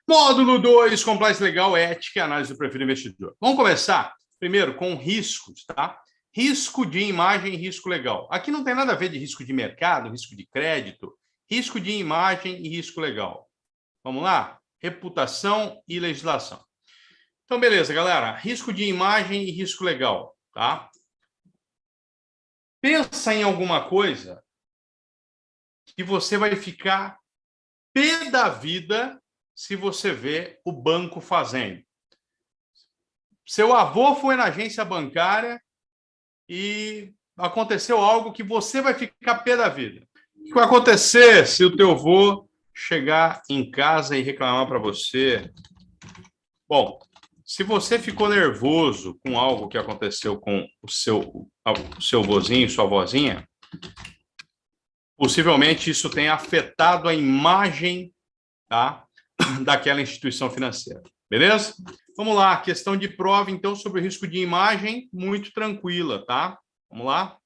Módulo 2, Compliance Legal, Ética e Análise do Perfil do Investidor. Vamos começar primeiro com riscos, tá? Risco de imagem e risco legal. Aqui não tem nada a ver de risco de mercado, risco de crédito, risco de imagem e risco legal. Vamos lá? Reputação e legislação. Então, beleza, galera. Risco de imagem e risco legal, tá? Pensa em alguma coisa que você vai ficar pé da vida se você vê o banco fazendo. Seu avô foi na agência bancária e aconteceu algo que você vai ficar pé da vida. O que vai acontecer se o teu avô chegar em casa e reclamar para você? Bom, se você ficou nervoso com algo que aconteceu com o seu vozinho, sua vozinha, possivelmente isso tenha afetado a imagem, tá, daquela instituição financeira. Beleza? Vamos lá, questão de prova, então, sobre o risco de imagem, muito tranquila, tá? Vamos lá?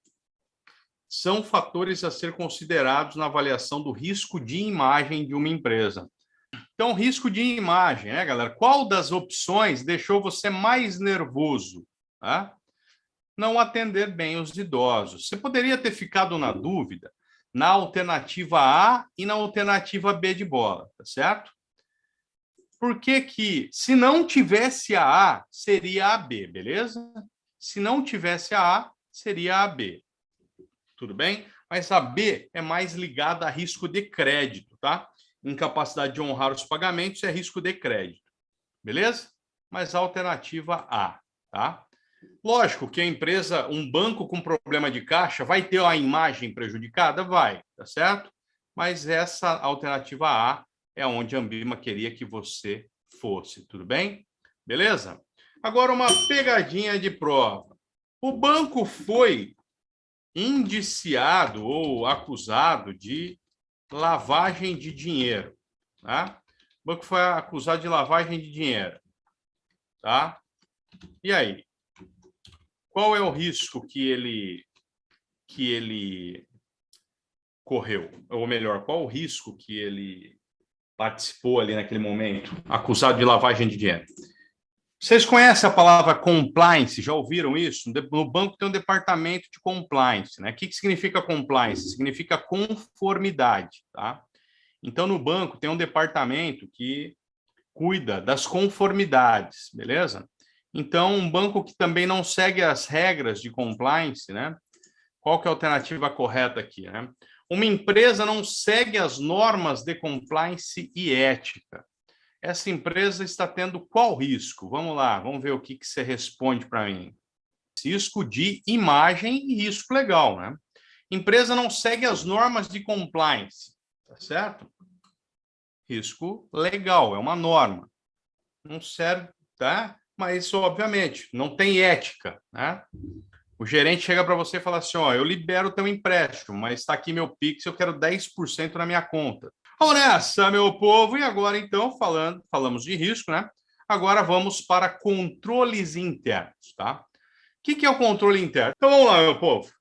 São fatores a ser considerados na avaliação do risco de imagem de uma empresa. Então, risco de imagem, né, galera? Qual das opções deixou você mais nervoso? Tá? Não atender bem os idosos. Você poderia ter ficado na dúvida na alternativa A e na alternativa B de bola, tá certo? Por que que, se não tivesse a A, seria a B, beleza? Se não tivesse a A, seria a B. Tudo bem? Mas a B é mais ligada a risco de crédito, tá? Incapacidade de honrar os pagamentos é risco de crédito. Beleza? Mas a alternativa A, tá? Lógico que a empresa, um banco com problema de caixa, vai ter a imagem prejudicada? Vai, tá certo? Mas essa alternativa A é onde a Ambima queria que você fosse, tudo bem? Beleza? Agora, uma pegadinha de prova. O banco foi indiciado ou acusado de lavagem de dinheiro, tá? O banco foi acusado de lavagem de dinheiro, tá? E aí? Qual é o risco que ele correu? Ou melhor, qual o risco que ele participou ali naquele momento, acusado de lavagem de dinheiro? Vocês conhecem a palavra compliance? Já ouviram isso? No banco tem um departamento de compliance, né? O que significa compliance? Significa conformidade, tá? Então, no banco tem um departamento que cuida das conformidades, beleza? Então, um banco que também não segue as regras de compliance, né? Qual que é a alternativa correta aqui, né? Uma empresa não segue as normas de compliance e ética. Essa empresa está tendo qual risco? Vamos lá, vamos ver o que você responde para mim. Risco de imagem e risco legal, né? Empresa não segue as normas de compliance, tá certo? Risco legal, é uma norma. Não serve, tá? Mas, obviamente, não tem ética, né? O gerente chega para você e fala assim, ó, eu libero o teu empréstimo, mas está aqui meu Pix, eu quero 10% na minha conta. Vamos nessa, meu povo. E agora, então, falamos de risco, né? Agora vamos para controles internos, tá? O que é o controle interno? Então, vamos lá, meu povo.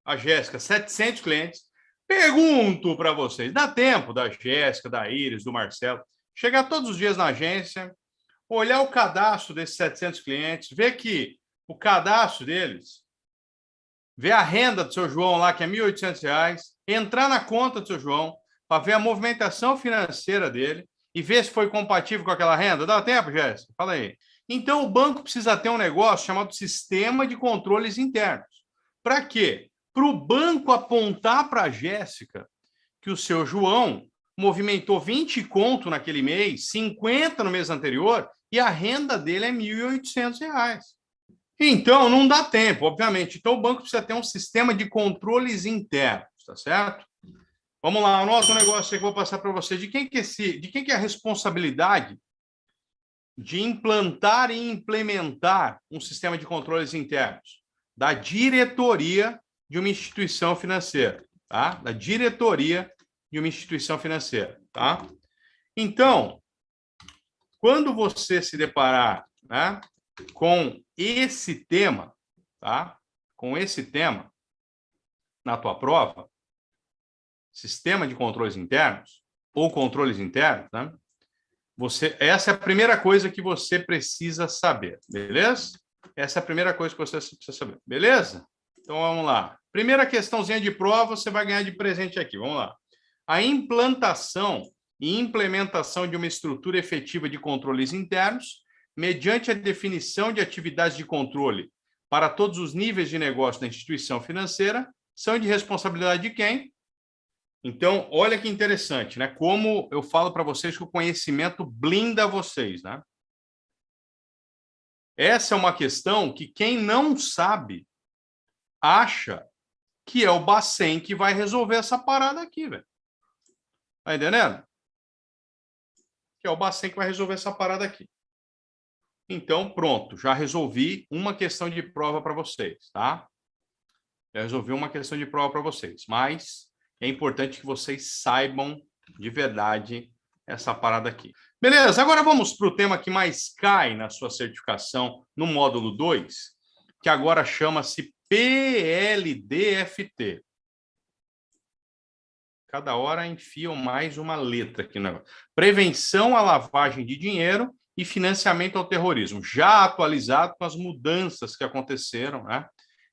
A Jéssica, 700 clientes. Pergunto para vocês, dá tempo da Jéssica, da Iris, do Marcelo, chegar todos os dias na agência, olhar o cadastro desses 700 clientes, ver que o cadastro deles, ver a renda do seu João lá, que é R$ 1.800, entrar na conta do seu João, para ver a movimentação financeira dele e ver se foi compatível com aquela renda? Dá tempo, Jéssica? Fala aí. Então, o banco precisa ter um negócio chamado Sistema de Controles Internos. Para quê? Para o banco apontar para a Jéssica que o seu João movimentou 20 conto naquele mês, 50 no mês anterior, e a renda dele é R$ 1.800. Então, não dá tempo, obviamente. Então, o banco precisa ter um sistema de controles internos, tá certo? Vamos lá, anota um negócio aí que eu vou passar para você. De quem que é a responsabilidade de implantar e implementar um sistema de controles internos? Da diretoria de uma instituição financeira, tá? Da diretoria de uma instituição financeira, tá? Então, quando você se deparar, né, com esse tema, tá? Com esse tema na tua prova, sistema de controles internos ou controles internos, né? Essa é a primeira coisa que você precisa saber, beleza? Essa é a primeira coisa que você precisa saber, beleza? Então, vamos lá. Primeira questãozinha de prova, você vai ganhar de presente aqui. Vamos lá. A implantação e implementação de uma estrutura efetiva de controles internos, mediante a definição de atividades de controle para todos os níveis de negócio da instituição financeira, são de responsabilidade de quem? Então, olha que interessante, né? Como eu falo para vocês que o conhecimento blinda vocês, né? Essa é uma questão que quem não sabe acha que é o Bacen que vai resolver essa parada aqui, velho. Tá entendendo? Que é o Bacen que vai resolver essa parada aqui. Então, pronto, já resolvi uma questão de prova para vocês, tá? Já resolvi uma questão de prova para vocês, mas é importante que vocês saibam de verdade essa parada aqui. Beleza, agora vamos para o tema que mais cai na sua certificação no módulo 2, que agora chama-se PLDFT. Cada hora enfiam mais uma letra aqui, né? Prevenção à lavagem de dinheiro e financiamento ao terrorismo, já atualizado com as mudanças que aconteceram, né,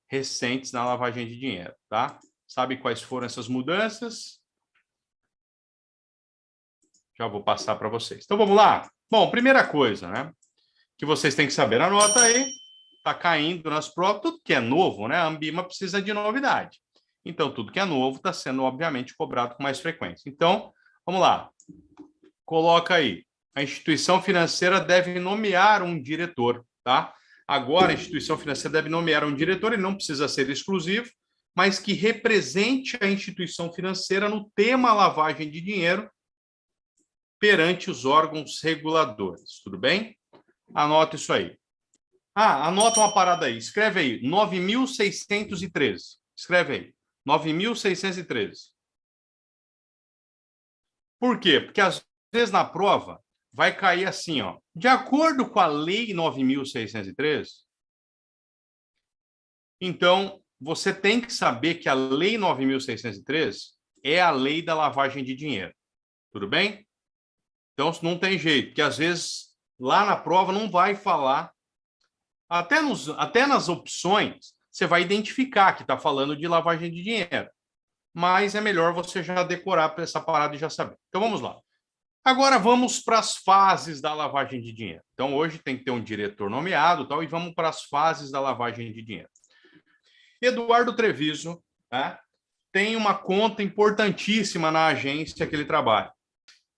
recentes na lavagem de dinheiro, tá? Sabe quais foram essas mudanças? Já vou passar para vocês. Então, vamos lá? Bom, primeira coisa, né, que vocês têm que saber, anota aí, tá caindo nas provas, tudo que é novo, né, a Ambima precisa de novidade. Então, tudo que é novo está sendo, obviamente, cobrado com mais frequência. Então, vamos lá. Coloca aí. A instituição financeira deve nomear um diretor, tá? Agora, a instituição financeira deve nomear um diretor, ele não precisa ser exclusivo, mas que represente a instituição financeira no tema lavagem de dinheiro perante os órgãos reguladores. Tudo bem? Anota isso aí. Ah, anota uma parada aí. Escreve aí. 9.613. Escreve aí. 9.613. Por quê? Porque às vezes na prova vai cair assim, ó. De acordo com a Lei 9.613, então você tem que saber que a Lei 9.613 é a lei da lavagem de dinheiro. Tudo bem? Então não tem jeito, porque às vezes lá na prova não vai falar. Até nas opções você vai identificar que está falando de lavagem de dinheiro. Mas é melhor você já decorar essa parada e já saber. Então vamos lá. Agora vamos para as fases da lavagem de dinheiro. Então hoje tem que ter um diretor nomeado, tal, e vamos para as fases da lavagem de dinheiro. Eduardo Treviso, né, tem uma conta importantíssima na agência que ele trabalha.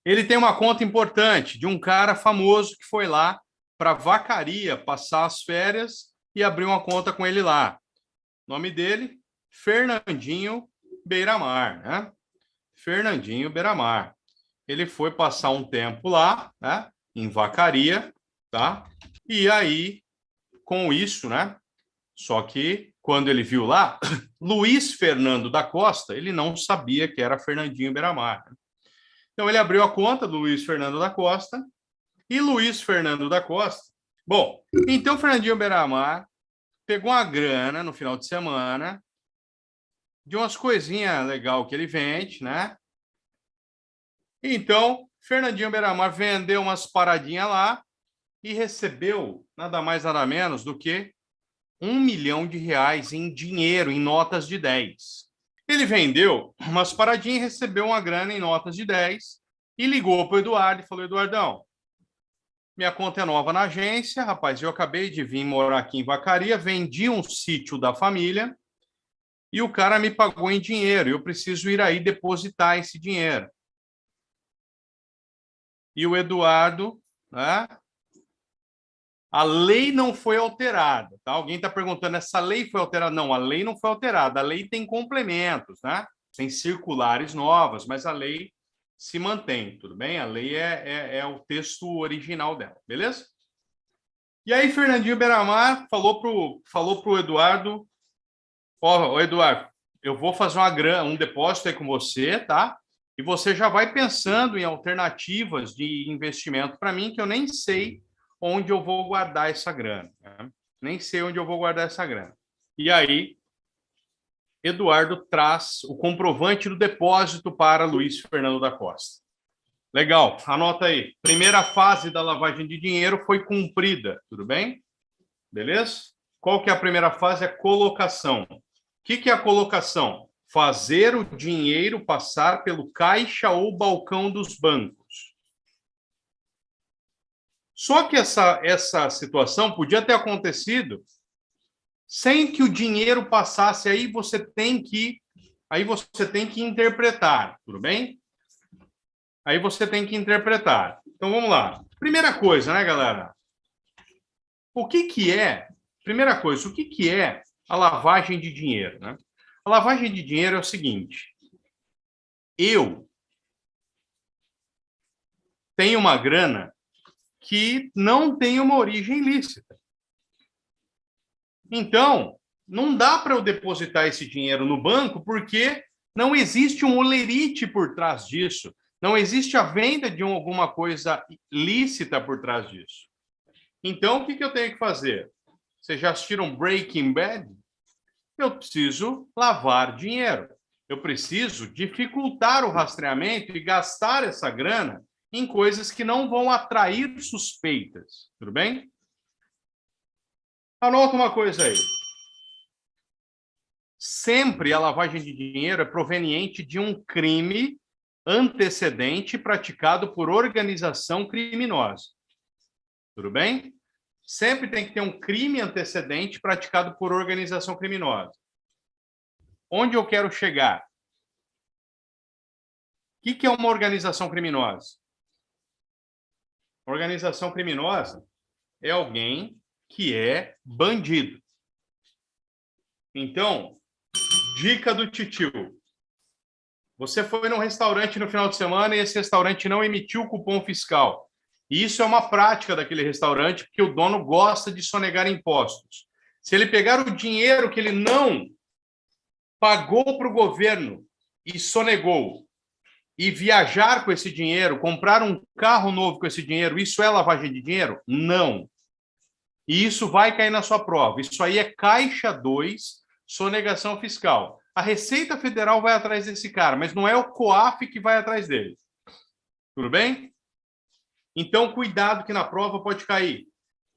Ele tem uma conta importante de um cara famoso que foi lá para Vacaria passar as férias e abriu uma conta com ele lá. O nome dele, Fernandinho Beiramar, né? Fernandinho Beiramar. Ele foi passar um tempo lá, né, em Vacaria, tá? E aí, com isso, né? Só que quando ele viu lá, Luiz Fernando da Costa, ele não sabia que era Fernandinho Beiramar. Então ele abriu a conta do Luiz Fernando da Costa e Luiz Fernando da Costa. Bom, então Fernandinho Beiramar pegou uma grana no final de semana de umas coisinhas legais que ele vende, né? Então, Fernandinho Beiramar vendeu umas paradinhas lá e recebeu nada mais nada menos do que R$ 1.000.000 em dinheiro, em notas de 10. Ele vendeu umas paradinhas e recebeu uma grana em notas de 10 e ligou para o Eduardo e falou: Eduardão, minha conta é nova na agência, rapaz, eu acabei de vir morar aqui em Vacaria, vendi um sítio da família e o cara me pagou em dinheiro, eu preciso ir aí depositar esse dinheiro. E o Eduardo, né? A lei não foi alterada, tá? Alguém está perguntando, essa lei foi alterada? Não, a lei não foi alterada, a lei tem complementos, né? Tem circulares novas, mas a lei se mantém, tudo bem? A lei é o texto original dela, beleza? E aí, Fernandinho Beiramar falou pro Eduardo: ó, Eduardo, eu vou fazer um depósito aí com você, tá? E você já vai pensando em alternativas de investimento para mim, que eu nem sei onde eu vou guardar essa grana, né? Nem sei onde eu vou guardar essa grana. E aí, Eduardo traz o comprovante do depósito para Luiz Fernando da Costa. Legal, anota aí. Primeira fase da lavagem de dinheiro foi cumprida, tudo bem? Beleza? Qual que é a primeira fase? A colocação. O que é a colocação? Fazer o dinheiro passar pelo caixa ou balcão dos bancos. Só que essa situação podia ter acontecido sem que o dinheiro passasse, aí você tem que interpretar, tudo bem? Aí você tem que interpretar. Então vamos lá. Primeira coisa, né, galera? Primeira coisa, o que é a lavagem de dinheiro, né? A lavagem de dinheiro é o seguinte: eu tenho uma grana que não tem uma origem lícita. Então, não dá para eu depositar esse dinheiro no banco porque não existe um olerite por trás disso. Não existe a venda de alguma coisa lícita por trás disso. Então, o que eu tenho que fazer? Vocês já assistiram Breaking Bad? Eu preciso lavar dinheiro. Eu preciso dificultar o rastreamento e gastar essa grana em coisas que não vão atrair suspeitas. Tudo bem? Anota uma coisa aí. Sempre a lavagem de dinheiro é proveniente de um crime antecedente praticado por organização criminosa. Tudo bem? Sempre tem que ter um crime antecedente praticado por organização criminosa. Onde eu quero chegar? O que é uma organização criminosa? Organização criminosa é alguém que é bandido. Então, dica do titio. Você foi num restaurante no final de semana e esse restaurante não emitiu cupom fiscal. Isso é uma prática daquele restaurante porque o dono gosta de sonegar impostos. Se ele pegar o dinheiro que ele não pagou para o governo e sonegou e viajar com esse dinheiro, comprar um carro novo com esse dinheiro, isso é lavagem de dinheiro? Não. E isso vai cair na sua prova. Isso aí é Caixa 2, sonegação fiscal. A Receita Federal vai atrás desse cara, mas não é o COAF que vai atrás dele. Tudo bem? Então, cuidado que na prova pode cair.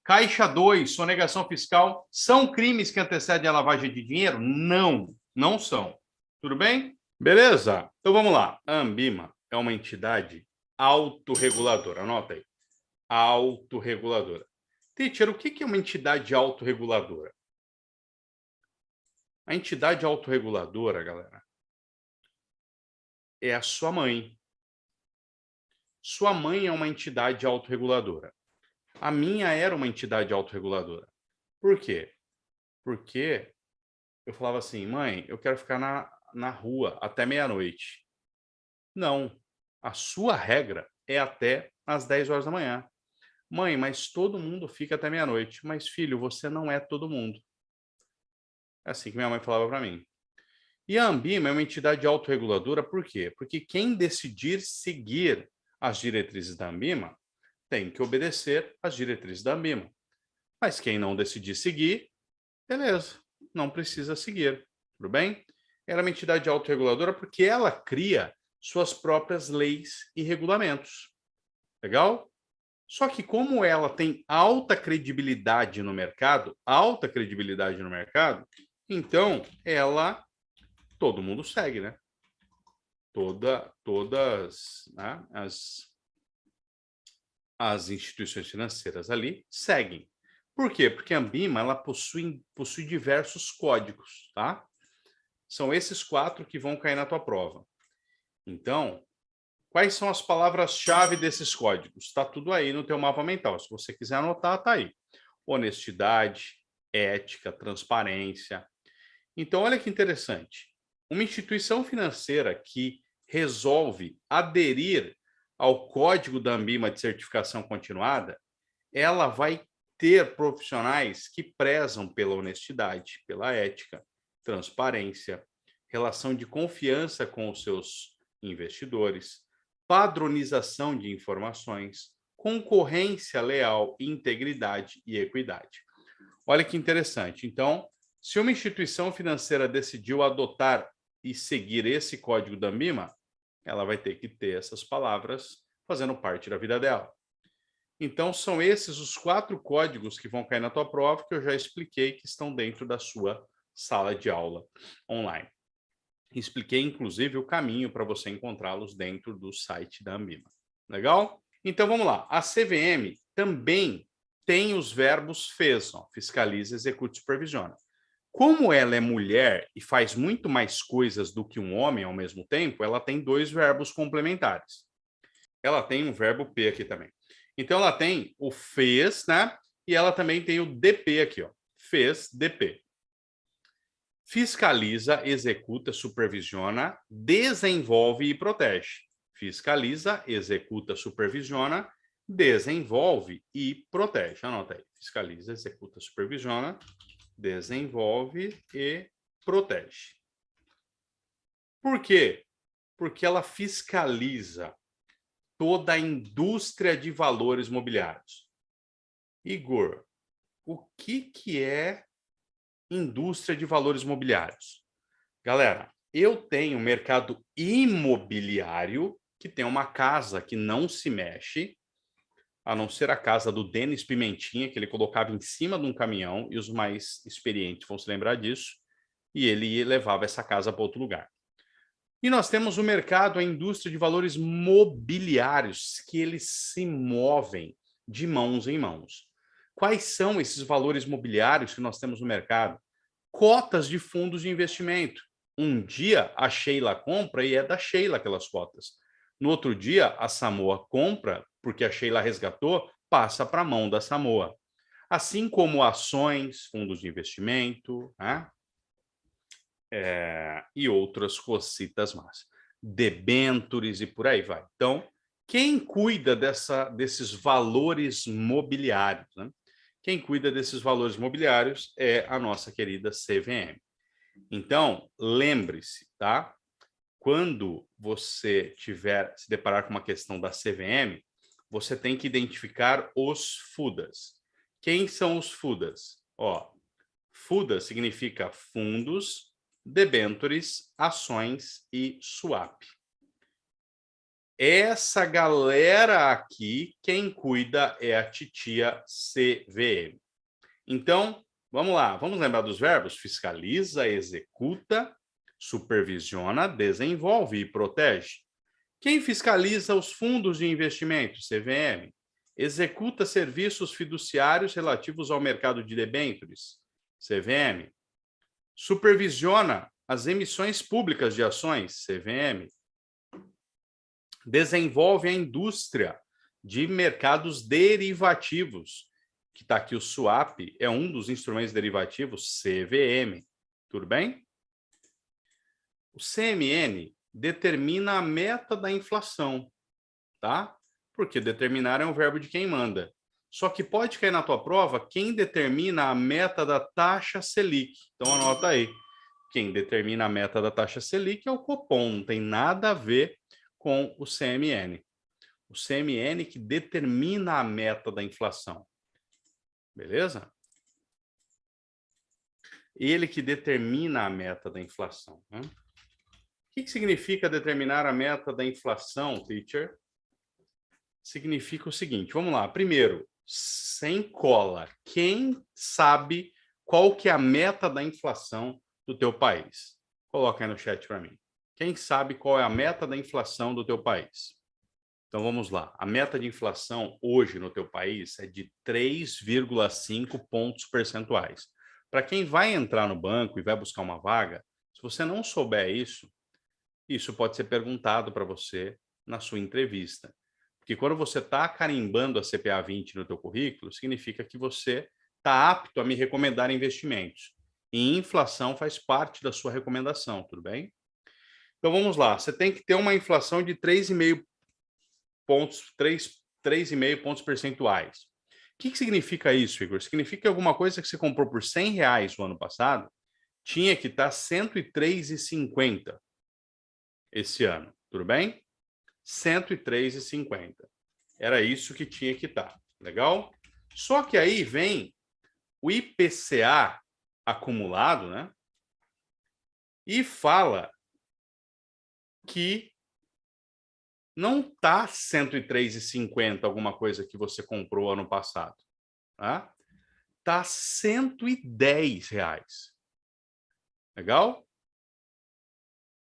Caixa 2, sonegação fiscal, são crimes que antecedem a lavagem de dinheiro? Não, não são. Tudo bem? Beleza? Então vamos lá. A Anbima é uma entidade autorreguladora. Anota aí. Autorreguladora. Teacher, o que é uma entidade autorreguladora? A entidade autorreguladora, galera, é a sua mãe. Sua mãe é uma entidade autorreguladora. A minha era uma entidade autorreguladora. Por quê? Porque eu falava assim, mãe, eu quero ficar na rua até meia-noite. Não. A sua regra é até às 10 horas da manhã. Mãe, mas todo mundo fica até meia-noite. Mas, filho, você não é todo mundo. É assim que minha mãe falava para mim. E a Anbima é uma entidade autorreguladora, por quê? Porque quem decidir seguir as diretrizes da Anbima tem que obedecer às diretrizes da Anbima. Mas quem não decidir seguir, beleza, não precisa seguir, tudo bem? Ela é uma entidade autorreguladora porque ela cria suas próprias leis e regulamentos. Legal? Só que como ela tem alta credibilidade no mercado, então ela todo mundo segue, né? Todas, né, as instituições financeiras ali seguem. Por quê? Porque a Anbima ela possui diversos códigos, tá? São esses 4 que vão cair na tua prova. Então, quais são as palavras-chave desses códigos? Está tudo aí no teu mapa mental. Se você quiser anotar, tá aí. Honestidade, ética, transparência. Então, olha que interessante. Uma instituição financeira que resolve aderir ao código da Anbima de certificação continuada, ela vai ter profissionais que prezam pela honestidade, pela ética, transparência, relação de confiança com os seus investidores, padronização de informações, concorrência leal, integridade e equidade. Olha que interessante. Então, se uma instituição financeira decidiu adotar e seguir esse código da Anbima, ela vai ter que ter essas palavras fazendo parte da vida dela. Então, são esses os 4 códigos que vão cair na tua prova, que eu já expliquei, que estão dentro da sua sala de aula online. Expliquei, inclusive, o caminho para você encontrá-los dentro do site da Ambima. Legal? Então, vamos lá. A CVM também tem os verbos fez, ó, fiscaliza, executa e supervisiona. Como ela é mulher e faz muito mais coisas do que um homem ao mesmo tempo, ela tem 2 verbos complementares. Ela tem um verbo P aqui também. Então, ela tem o fez, né? E ela também tem o DP aqui, ó. Fez, DP. Fiscaliza, executa, supervisiona, desenvolve e protege. Fiscaliza, executa, supervisiona, desenvolve e protege. Anota aí. Fiscaliza, executa, supervisiona, desenvolve e protege. Por quê? Porque ela fiscaliza toda a indústria de valores mobiliários. Igor, o que é indústria de valores mobiliários? Galera, eu tenho mercado imobiliário que tem uma casa que não se mexe, a não ser a casa do Denis Pimentinha, que ele colocava em cima de um caminhão, e os mais experientes vão se lembrar disso, e ele levava essa casa para outro lugar. E nós temos o mercado, a indústria de valores mobiliários, que eles se movem de mãos em mãos. Quais são esses valores mobiliários que nós temos no mercado? Cotas de fundos de investimento. Um dia a Sheila compra e é da Sheila aquelas cotas. No outro dia a Samoa compra, porque a Sheila resgatou, passa para a mão da Samoa. Assim como ações, fundos de investimento, né? E outras cositas mais. Debêntures e por aí vai. Então, quem cuida desses valores mobiliários, né? Quem cuida desses valores mobiliários é a nossa querida CVM. Então, lembre-se, tá? Quando você se deparar com uma questão da CVM, você tem que identificar os FUDAs. Quem são os FUDAs? Ó, FUDA significa fundos, debêntures, ações e swap. Essa galera aqui, quem cuida é a titia CVM. Então, vamos lá, vamos lembrar dos verbos? Fiscaliza, executa, supervisiona, desenvolve e protege. Quem fiscaliza os fundos de investimento? CVM. Executa serviços fiduciários relativos ao mercado de debêntures? CVM. Supervisiona as emissões públicas de ações? CVM. Desenvolve a indústria de mercados derivativos, que está aqui o swap, é um dos instrumentos derivativos, CVM. Tudo bem? O CMN determina a meta da inflação, tá? Porque determinar é um verbo de quem manda. Só que pode cair na tua prova quem determina a meta da taxa Selic. Então anota aí. Quem determina a meta da taxa Selic é o Copom, não tem nada a ver com o CMN. O CMN que determina a meta da inflação. Beleza? Ele que determina a meta da inflação, né? O que significa determinar a meta da inflação, teacher? Significa o seguinte, vamos lá. Primeiro, sem cola, quem sabe qual que é a meta da inflação do teu país? Coloca aí no chat para mim. Quem sabe qual é a meta da inflação do teu país? Então vamos lá. A meta de inflação hoje no teu país é de 3,5 pontos percentuais. Para quem vai entrar no banco e vai buscar uma vaga, se você não souber isso pode ser perguntado para você na sua entrevista. Porque quando você está carimbando a CPA 20 no teu currículo, significa que você está apto a me recomendar investimentos. E inflação faz parte da sua recomendação, tudo bem? Então vamos lá. Você tem que ter uma inflação de 3,5 pontos percentuais. O que significa isso, Igor? Significa que alguma coisa que você comprou por R$100 no ano passado tinha que estar 103,50 esse ano, tudo bem? 103,50. Era isso que tinha que estar, legal? Só que aí vem o IPCA acumulado, né? E fala que não está R$ 103,50 alguma coisa que você comprou ano passado. Tá? Tá R$ 110. Legal?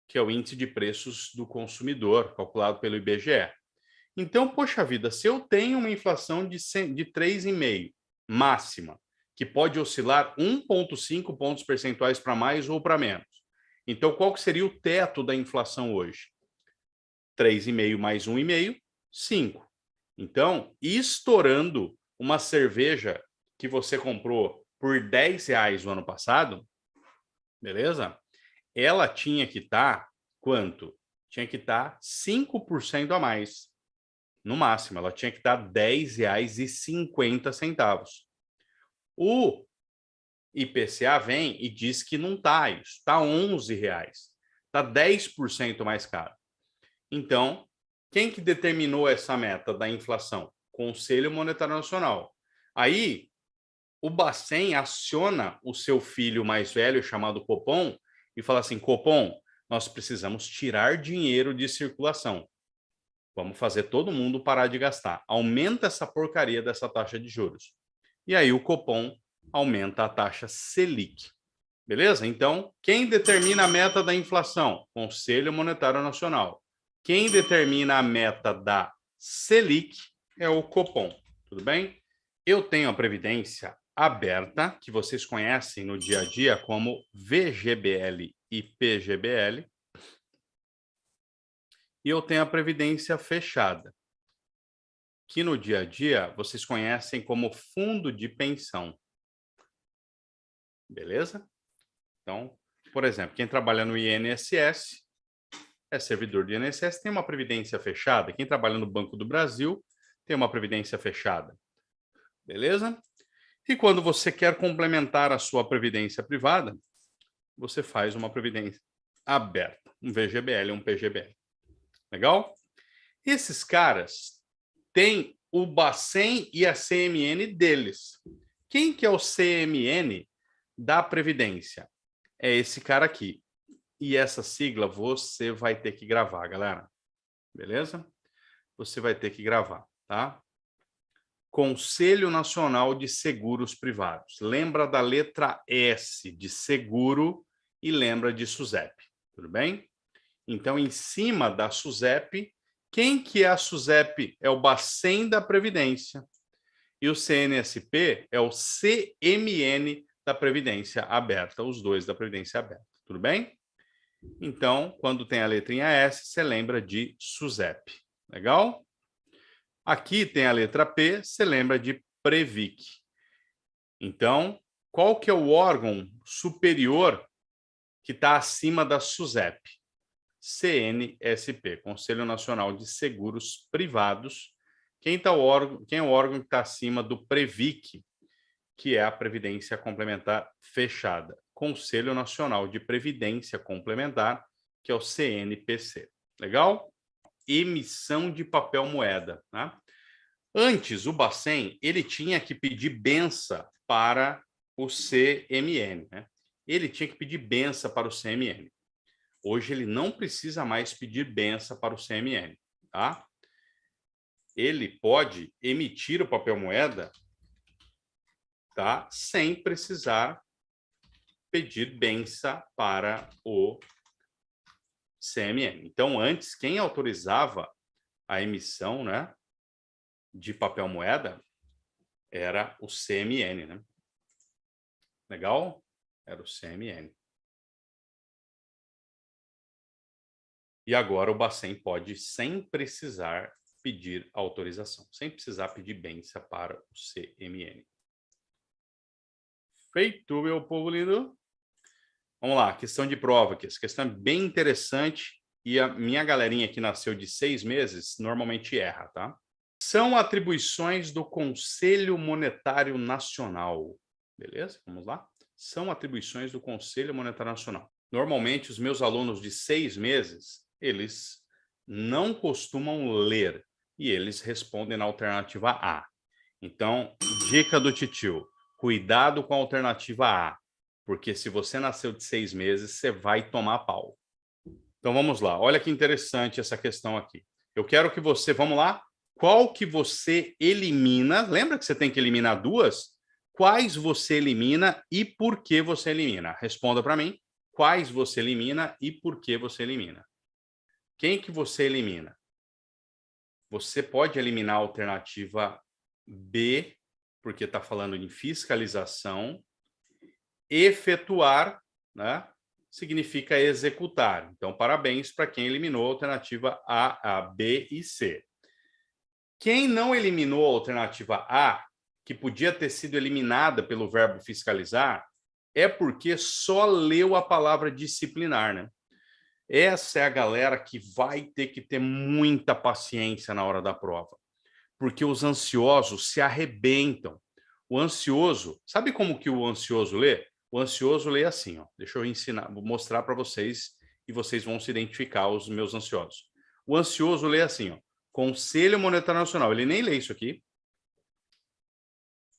Que é o índice de preços do consumidor, calculado pelo IBGE. Então, poxa vida, se eu tenho uma inflação de 3,5 máxima, que pode oscilar 1,5 pontos percentuais para mais ou para menos. Então, qual que seria o teto da inflação hoje? 3,5 mais 1,5, 5. Então, estourando uma cerveja que você comprou por R$ 10 no ano passado, beleza? Ela tinha que estar quanto? Tinha que estar 5% a mais. No máximo, ela tinha que estar R$ 10,50. O IPCA vem e diz que não está isso, está R$ 11. Está 10% mais caro. Então, quem que determinou essa meta da inflação? Conselho Monetário Nacional. Aí, o Bacen aciona o seu filho mais velho, chamado Copom, e fala assim, Copom, nós precisamos tirar dinheiro de circulação. Vamos fazer todo mundo parar de gastar. Aumenta essa porcaria dessa taxa de juros. E aí o Copom aumenta a taxa Selic. Beleza? Então, quem determina a meta da inflação? Conselho Monetário Nacional. Quem determina a meta da Selic é o Copom. Tudo bem? Eu tenho a Previdência aberta, que vocês conhecem no dia a dia como VGBL e PGBL. E eu tenho a Previdência fechada, que no dia a dia vocês conhecem como fundo de pensão. Beleza? Então, por exemplo, quem trabalha no INSS é servidor do INSS, tem uma previdência fechada. Quem trabalha no Banco do Brasil tem uma previdência fechada. Beleza? E quando você quer complementar a sua previdência privada, você faz uma previdência aberta, um VGBL, um PGBL. Legal? Esses caras têm o Bacen e a CMN deles. Quem que é o CMN da Previdência? É esse cara aqui. E essa sigla você vai ter que gravar, galera. Beleza? Você vai ter que gravar, tá? Conselho Nacional de Seguros Privados. Lembra da letra S de seguro e lembra de SUSEP. Tudo bem? Então, em cima da SUSEP, quem que é a SUSEP? É o Bacen da Previdência. E o CNSP é o CMN da Previdência Aberta, os dois da Previdência Aberta. Tudo bem? Então, quando tem a letrinha S, você lembra de SUSEP. Legal? Aqui tem a letra P, você lembra de Previc. Então, qual que é o órgão superior que está acima da SUSEP? CNSP, Conselho Nacional de Seguros Privados. Quem é o órgão que está acima do Previc, que é a Previdência Complementar Fechada? Conselho Nacional de Previdência Complementar, que é o CNPC. Legal? Emissão de papel moeda. Né? Antes, o Bacen, ele tinha que pedir benção para o CMN. Né? Ele tinha que pedir benção para o CMN. Hoje, ele não precisa mais pedir benção para o CMN. Tá? Ele pode emitir o papel moeda, tá? Sem precisar pedir benção para o CMN. Então, antes, quem autorizava a emissão, né, de papel moeda era o CMN, né? Legal? Era o CMN. E agora o Bacen pode, sem precisar pedir autorização, sem precisar pedir benção para o CMN. Feito, meu povo lindo. Vamos lá, questão de prova aqui. Essa questão é bem interessante e a minha galerinha que nasceu de 6 meses normalmente erra, tá? São atribuições do Conselho Monetário Nacional. Beleza? Vamos lá? São atribuições do Conselho Monetário Nacional. Normalmente, os meus alunos de 6 meses, eles não costumam ler e eles respondem na alternativa A. Então, dica do titio, cuidado com a alternativa A, porque se você nasceu de 6 meses, você vai tomar pau. Então, vamos lá. Olha que interessante essa questão aqui. Eu quero que você, vamos lá, qual que você elimina? Lembra que você tem que eliminar duas? Quais você elimina e por que você elimina? Responda para mim. Quais você elimina e por que você elimina? Quem que você elimina? Você pode eliminar a alternativa B, porque está falando em fiscalização. Efetuar, né, significa executar. Então, parabéns para quem eliminou a alternativa A, B e C. Quem não eliminou a alternativa A, que podia ter sido eliminada pelo verbo fiscalizar, é porque só leu a palavra disciplinar, né? Essa é a galera que vai ter que ter muita paciência na hora da prova, porque os ansiosos se arrebentam. O ansioso, sabe como que o ansioso lê? O ansioso lê assim, ó. Deixa eu ensinar, vou mostrar para vocês e vocês vão se identificar, os meus ansiosos. O ansioso lê assim, ó. Conselho Monetário Nacional. Ele nem lê isso aqui.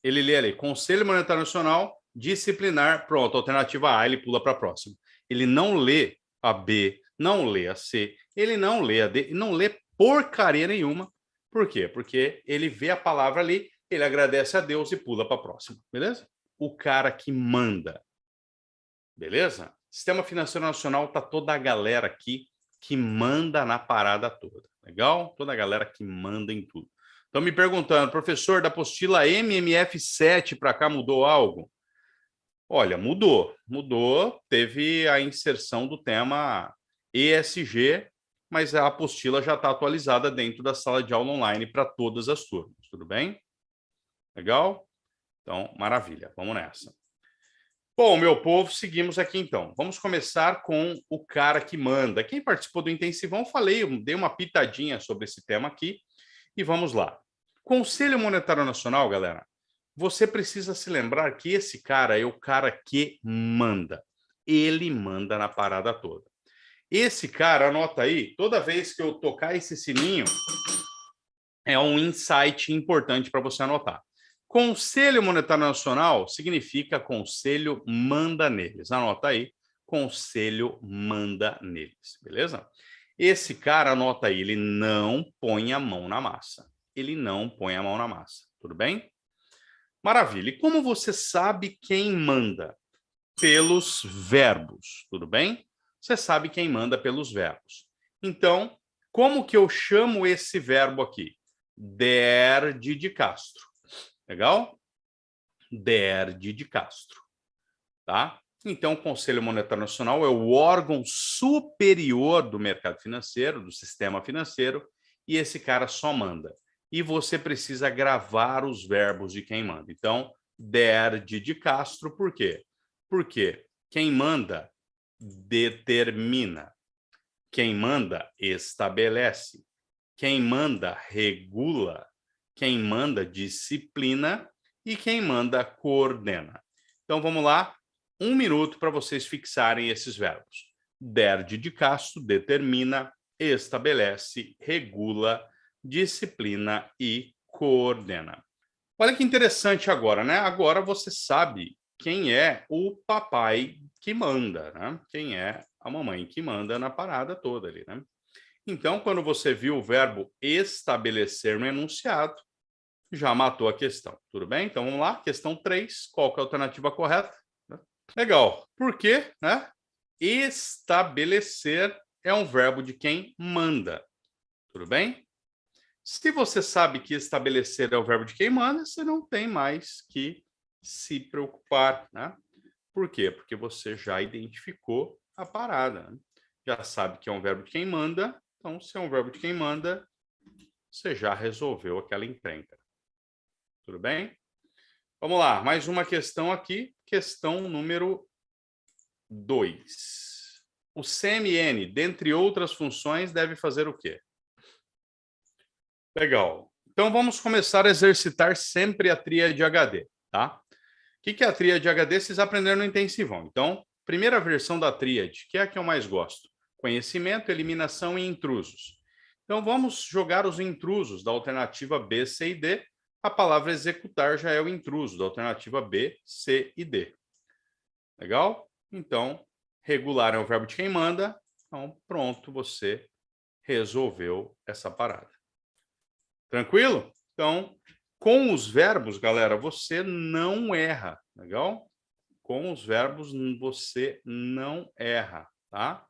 Ele lê ali, Conselho Monetário Nacional, disciplinar, pronto, alternativa A, ele pula para a próxima. Ele não lê a B, não lê a C, ele não lê a D, não lê porcaria nenhuma. Por quê? Porque ele vê a palavra ali, ele agradece a Deus e pula para a próxima, beleza? O cara que manda, beleza? Sistema Financeiro Nacional, tá toda a galera aqui que manda na parada toda, legal? Toda a galera que manda em tudo. Estão me perguntando, professor, da apostila MMF7 para cá mudou algo? Olha, mudou. Teve a inserção do tema ESG, mas a apostila já está atualizada dentro da sala de aula online para todas as turmas, tudo bem? Legal? Então, maravilha, vamos nessa. Bom, meu povo, seguimos aqui então. Vamos começar com o cara que manda. Quem participou do intensivão, dei uma pitadinha sobre esse tema aqui. E vamos lá. Conselho Monetário Nacional, galera, você precisa se lembrar que esse cara é o cara que manda. Ele manda na parada toda. Esse cara, anota aí, toda vez que eu tocar esse sininho, é um insight importante para você anotar. Conselho Monetário Nacional significa conselho manda neles. Anota aí, conselho manda neles, beleza? Esse cara, anota aí, ele não põe a mão na massa. Ele não põe a mão na massa, tudo bem? Maravilha. E como você sabe quem manda? Pelos verbos, tudo bem? Você sabe quem manda pelos verbos. Então, como que eu chamo esse verbo aqui? Der de Castro. Legal? Der de Castro. Tá? Então, o Conselho Monetário Nacional é o órgão superior do mercado financeiro, do sistema financeiro, e esse cara só manda. E você precisa gravar os verbos de quem manda. Então, der de Castro, por quê? Porque quem manda determina, quem manda estabelece, quem manda regula, quem manda disciplina e quem manda coordena. Então, vamos lá. 1 minuto para vocês fixarem esses verbos. Der de Castro determina, estabelece, regula, disciplina e coordena. Olha que interessante agora, né? Agora você sabe quem é o papai que manda, né? Quem é a mamãe que manda na parada toda ali, né? Então, quando você viu o verbo estabelecer no enunciado, já matou a questão, tudo bem? Então, vamos lá. Questão 3, qual que é a alternativa correta? Legal. Por quê, né? Estabelecer é um verbo de quem manda. Tudo bem? Se você sabe que estabelecer é o verbo de quem manda, você não tem mais que se preocupar, né? Por quê? Porque você já identificou a parada, né? Já sabe que é um verbo de quem manda, então, se é um verbo de quem manda, você já resolveu aquela encrenca. Tudo bem? Vamos lá, mais uma questão aqui, questão número 2. O CMN, dentre outras funções, deve fazer o quê? Legal. Então, vamos começar a exercitar sempre a tríade HD, tá? O que é a tríade HD? Vocês aprenderam no intensivão. Então, primeira versão da tríade, que é a que eu mais gosto. Conhecimento, eliminação e intrusos. Então, vamos jogar os intrusos da alternativa B, C e D. A palavra executar já é o intruso da alternativa B, C e D. Legal? Então, regular é o verbo de quem manda. Então, pronto, você resolveu essa parada. Tranquilo? Então, com os verbos, galera, você não erra, legal? Com os verbos você não erra, tá?